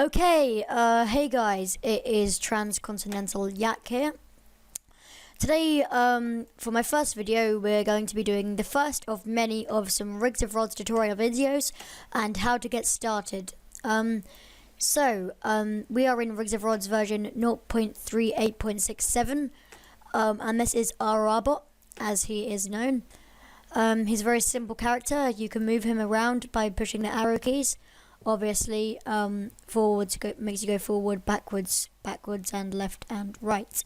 Okay, hey guys, it is Transcontinental Yak here. Today, for my first video, we're going to be doing the first of many of some Rigs of Rods tutorial videos and how to get started. We are in Rigs of Rods version 0.38.67, and this is our robot, as he is known. He's a very simple character. You can move him around by pushing the arrow keys. Obviously, forwards makes you go forward, backwards, and left and right.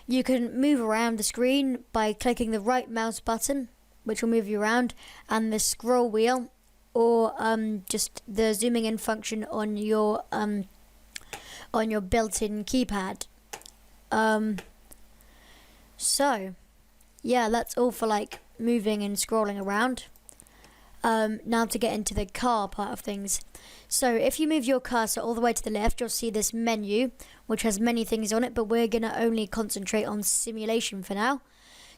You can move around the screen by clicking the right mouse button, which will move you around, and the scroll wheel, or just the zooming in function on your built-in keypad. Yeah, that's all for like moving and scrolling around. Now to get into the car part of things. So if you move your cursor all the way to the left, you'll see this menu, which has many things on it, but we're going to only concentrate on simulation for now.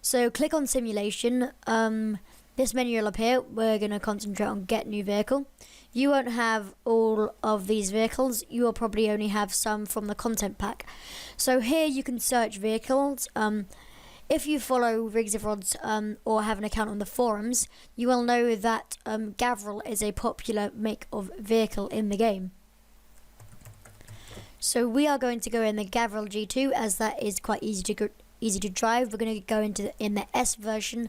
So click on simulation. This menu will appear. We're going to concentrate on get new vehicle. You won't have all of these vehicles. You will probably only have some from the content pack. So here you can search vehicles. If you follow Rigs of Rods or have an account on the forums, you will know that Gavril is a popular make of vehicle in the game. So we are going to go in the Gavril G2, as that is quite easy to drive. We're going to go in the S version,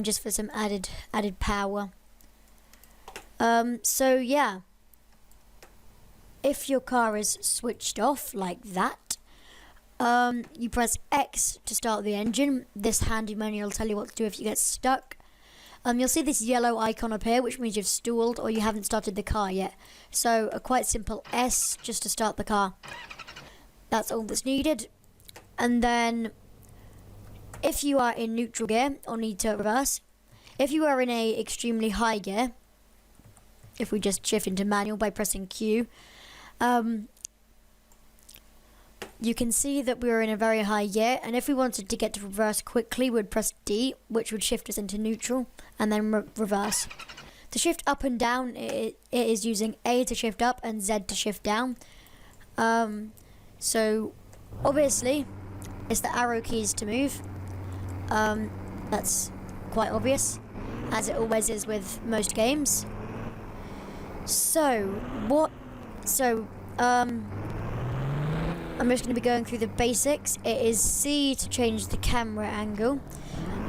just for some added power. So yeah, if your car is switched off like that, you press X to start the engine. This handy menu will tell you what to do if you get stuck. You'll see this yellow icon appear, which means you've stalled or you haven't started the car yet. So a quite simple S just to start the car. That's all that's needed. And then if you are in neutral gear or need to reverse, if you are in a extremely high gear, if we just shift into manual by pressing Q, you can see that we're in a very high gear, and if we wanted to get to reverse quickly, we'd press D, which would shift us into neutral, and then reverse. To shift up and down, it is using A to shift up and Z to shift down. So obviously, it's the arrow keys to move. That's quite obvious, as it always is with most games. I'm just going to be going through the basics. It is C to change the camera angle.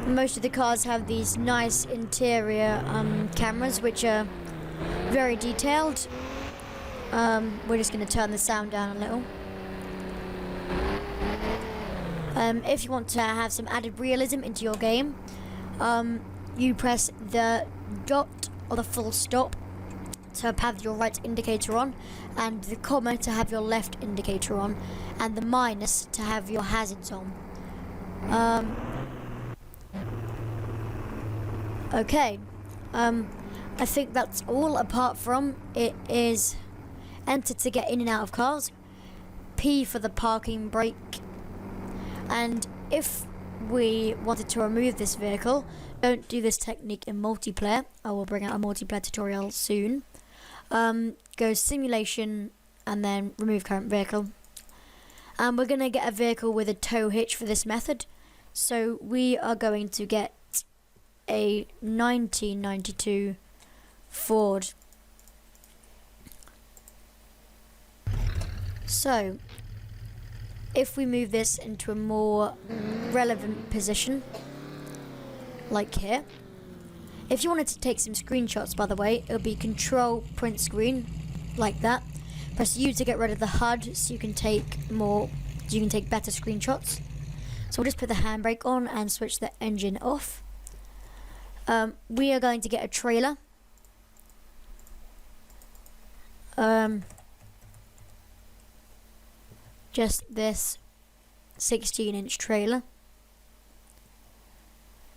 Most of the cars have these nice interior cameras, which are very detailed. We're just going to turn the sound down a little. If you want to have some added realism into your game, you press the dot or the full stop to have your right indicator on, and the comma to have your left indicator on, and the minus to have your hazards on. Okay, I think that's all, apart from it is enter to get in and out of cars, P for the parking brake, and if we wanted to remove this vehicle, don't do this technique in multiplayer. I will bring out a multiplayer tutorial soon. Go simulation and then remove current vehicle, and we're going to get a vehicle with a tow hitch for this method. So we are going to get a 1992 Ford. So if we move this into a more relevant position, like here. If you wanted to take some screenshots, by the way, it'll be Control Print Screen, like that. Press U to get rid of the HUD, so you can take better screenshots. So we'll just put the handbrake on and switch the engine off. We are going to get a trailer. Just this 16-inch trailer.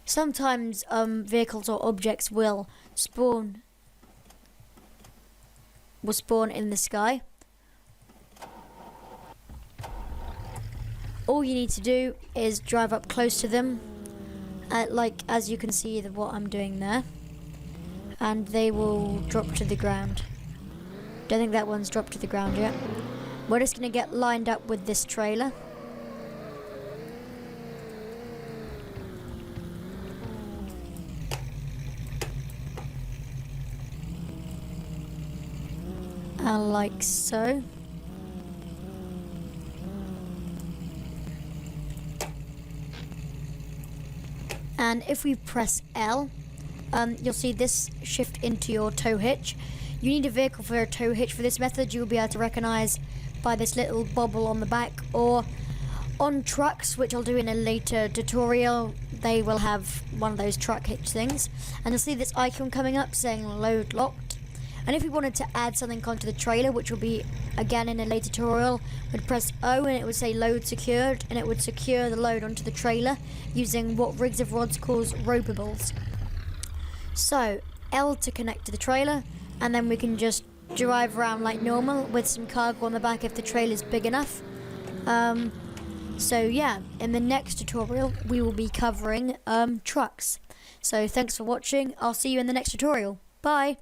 Sometimes vehicles or objects will spawn in the sky. All you need to do is drive up close to them, like as you can see what I'm doing there, and they will drop to the ground. Don't think that one's dropped to the ground yet. We're just going to get lined up with this trailer. Like so. And if we press L, you'll see this shift into your tow hitch. You need a vehicle for a tow hitch for this method. You'll be able to recognize by this little bobble on the back, or on trucks, which I'll do in a later tutorial, they will have one of those truck hitch things. And you'll see this icon coming up saying load locked. And if we wanted to add something onto the trailer, which will be again in a later tutorial, we'd press O and it would say load secured, and it would secure the load onto the trailer using what Rigs of Rods calls ropables. So L to connect to the trailer, and then we can just drive around like normal with some cargo on the back if the trailer's big enough. So yeah, in the next tutorial we will be covering trucks. So thanks for watching. I'll see you in the next tutorial. Bye.